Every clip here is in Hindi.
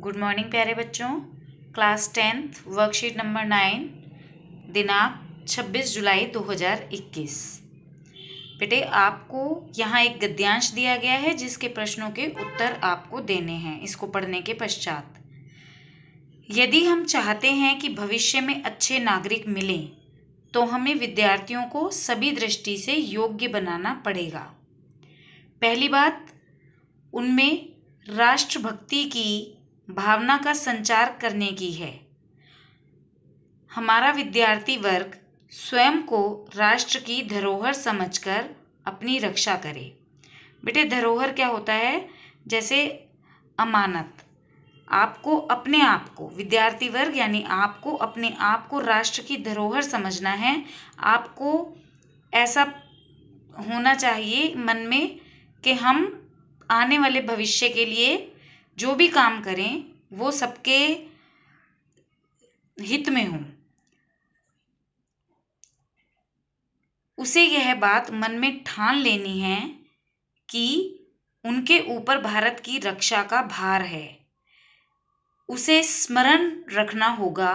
गुड मॉर्निंग प्यारे बच्चों। क्लास 10th वर्कशीट नंबर 9 दिनांक 26 जुलाई 2021। बेटे आपको यहाँ एक गद्यांश दिया गया है जिसके प्रश्नों के उत्तर आपको देने हैं इसको पढ़ने के पश्चात। यदि हम चाहते हैं कि भविष्य में अच्छे नागरिक मिलें तो हमें विद्यार्थियों को सभी दृष्टि से योग्य बनाना पड़ेगा। पहली बात, उनमें राष्ट्रभक्ति की भावना का संचार करने की है। हमारा विद्यार्थी वर्ग स्वयं को राष्ट्र की धरोहर समझकर अपनी रक्षा करे। बेटे धरोहर क्या होता है? जैसे अमानत। आपको अपने आप को, विद्यार्थी वर्ग यानी आपको अपने आप को राष्ट्र की धरोहर समझना है। आपको ऐसा होना चाहिए मन में कि हम आने वाले भविष्य के लिए जो भी काम करें वो सबके हित में हो। उसे यह बात मन में ठान लेनी है कि उनके ऊपर भारत की रक्षा का भार है। उसे स्मरण रखना होगा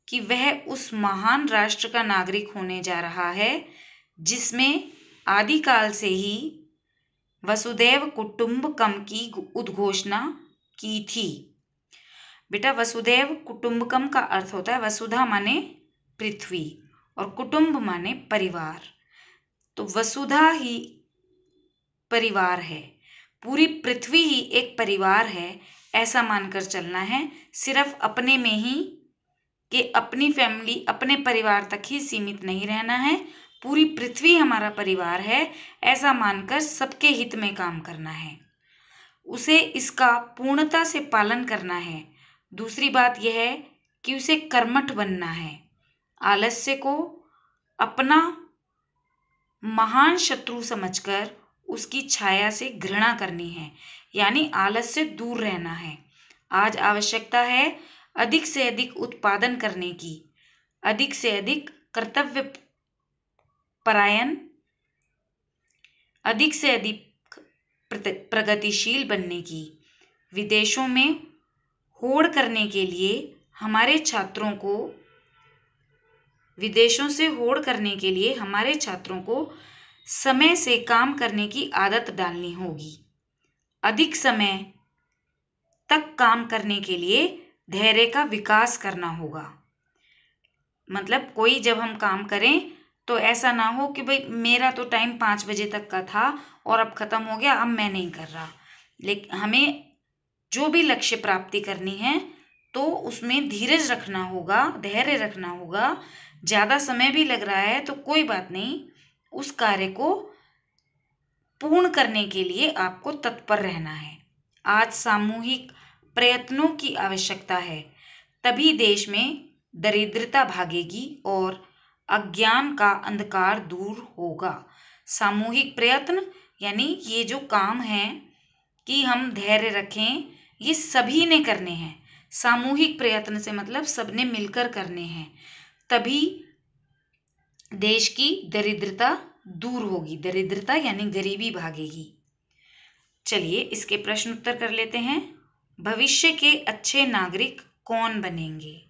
कि वह उस महान राष्ट्र का नागरिक होने जा रहा है जिसमें आदिकाल से ही वसुदैव कुटुंबकम की उद्घोषणा की थी। बेटा वसुदैव कुटुंबकम का अर्थ होता है वसुधा माने पृथ्वी और कुटुंब माने परिवार। तो वसुधा ही परिवार है, पूरी पृथ्वी ही एक परिवार है, ऐसा मानकर चलना है। सिर्फ अपने में ही कि अपनी फैमिली अपने परिवार तक ही सीमित नहीं रहना है। पूरी पृथ्वी हमारा परिवार है ऐसा मानकर सबके हित में काम करना है। उसे इसका पूर्णता से पालन करना है। दूसरी बात यह है कि उसे कर्मठ बनना है। आलस्य को अपना महान शत्रु समझकर उसकी छाया से घृणा करनी है, यानी आलस्य से दूर रहना है। आज आवश्यकता है अधिक से अधिक उत्पादन करने की, अधिक से अधिक कर्तव्य परायण, अधिक से अधिक प्रगतिशील बनने की। विदेशों में होड़ करने के लिए हमारे छात्रों को विदेशों से होड़ करने के लिए हमारे छात्रों को समय से काम करने की आदत डालनी होगी। अधिक समय तक काम करने के लिए धैर्य का विकास करना होगा। मतलब कोई जब हम काम करें तो ऐसा ना हो कि भाई मेरा तो टाइम 5 बजे तक का था और अब खत्म हो गया, अब मैं नहीं कर रहा। लेकिन हमें जो भी लक्ष्य प्राप्ति करनी है तो उसमें धीरज रखना होगा, धैर्य रखना होगा। ज़्यादा समय भी लग रहा है तो कोई बात नहीं, उस कार्य को पूर्ण करने के लिए आपको तत्पर रहना है। आज सामूहिक प्रयत्नों की आवश्यकता है, तभी देश में दरिद्रता भागेगी और अज्ञान का अंधकार दूर होगा। सामूहिक प्रयत्न यानी ये जो काम है कि हम धैर्य रखें, ये सभी ने करने हैं। सामूहिक प्रयत्न से मतलब सबने मिलकर करने हैं, तभी देश की दरिद्रता दूर होगी। दरिद्रता यानी गरीबी भागेगी। चलिए इसके प्रश्न उत्तर कर लेते हैं। भविष्य के अच्छे नागरिक कौन बनेंगे?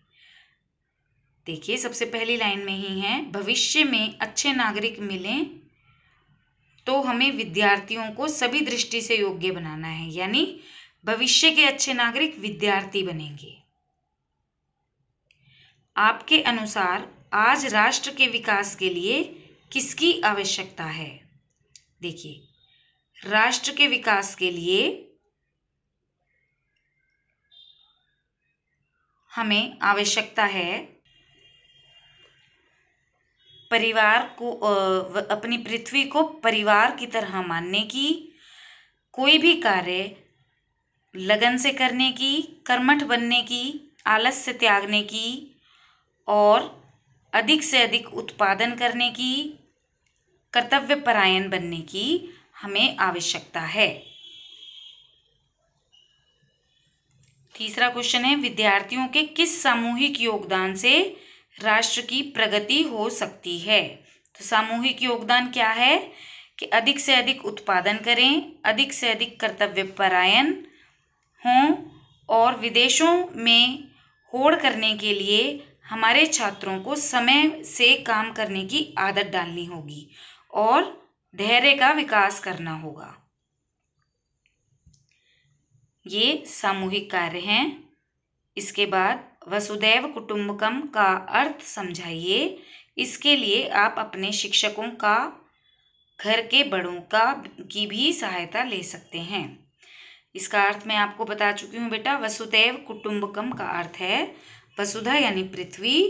देखिए सबसे पहली लाइन में ही है, भविष्य में अच्छे नागरिक मिलें तो हमें विद्यार्थियों को सभी दृष्टि से योग्य बनाना है, यानी भविष्य के अच्छे नागरिक विद्यार्थी बनेंगे। आपके अनुसार आज राष्ट्र के विकास के लिए किसकी आवश्यकता है? देखिए राष्ट्र के विकास के लिए हमें आवश्यकता है परिवार को, अपनी पृथ्वी को परिवार की तरह मानने की, कोई भी कार्य लगन से करने की, कर्मठ बनने की, आलस्य त्यागने की और अधिक से अधिक उत्पादन करने की, कर्तव्य परायण बनने की हमें आवश्यकता है। तीसरा क्वेश्चन है, विद्यार्थियों के किस सामूहिक योगदान से राष्ट्र की प्रगति हो सकती है? तो सामूहिक योगदान क्या है कि अधिक से अधिक उत्पादन करें, अधिक से अधिक कर्तव्य परायण हों और विदेशों में होड़ करने के लिए हमारे छात्रों को समय से काम करने की आदत डालनी होगी और धैर्य का विकास करना होगा। ये सामूहिक कार्य हैं। इसके बाद वसुधैव कुटुंबकम का अर्थ समझाइए। इसके लिए आप अपने शिक्षकों का, घर के बड़ों की भी सहायता ले सकते हैं। इसका अर्थ मैं आपको बता चुकी हूँ बेटा। वसुधैव कुटुंबकम का अर्थ है वसुधा यानी पृथ्वी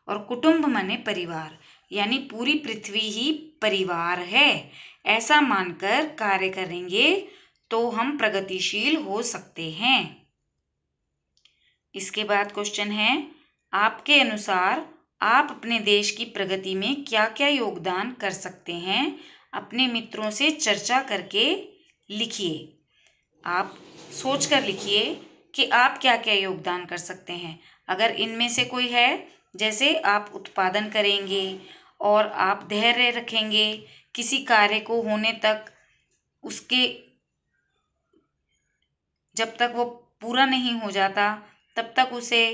और कुटुंब माने परिवार, यानी पूरी पृथ्वी ही परिवार है। ऐसा मानकर कार्य करेंगे तो हम प्रगतिशील हो सकते हैं। इसके बाद क्वेश्चन है, आपके अनुसार आप अपने देश की प्रगति में क्या क्या योगदान कर सकते हैं? अपने मित्रों से चर्चा करके लिखिए। आप सोच कर लिखिए कि आप क्या क्या योगदान कर सकते हैं। अगर इनमें से कोई है, जैसे आप उत्पादन करेंगे और आप धैर्य रखेंगे किसी कार्य को होने तक, उसके जब तक वो पूरा नहीं हो जाता तब तक उसे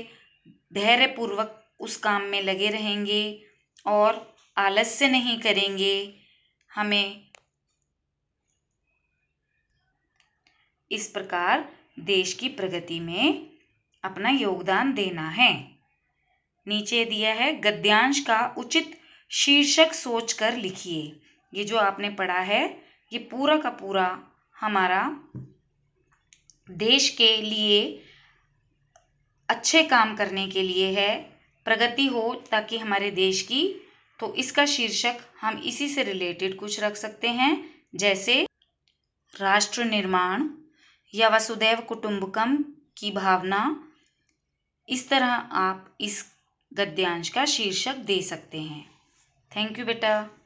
धैर्यपूर्वक उस काम में लगे रहेंगे और आलस्य नहीं करेंगे। हमें इस प्रकार देश की प्रगति में अपना योगदान देना है। नीचे दिया है, गद्यांश का उचित शीर्षक सोचकर लिखिए। ये जो आपने पढ़ा है ये पूरा का पूरा हमारा देश के लिए अच्छे काम करने के लिए है, प्रगति हो ताकि हमारे देश की। तो इसका शीर्षक हम इसी से रिलेटेड कुछ रख सकते हैं, जैसे राष्ट्र निर्माण या वसुधैव कुटुंबकम की भावना। इस तरह आप इस गद्यांश का शीर्षक दे सकते हैं। थैंक यू बेटा।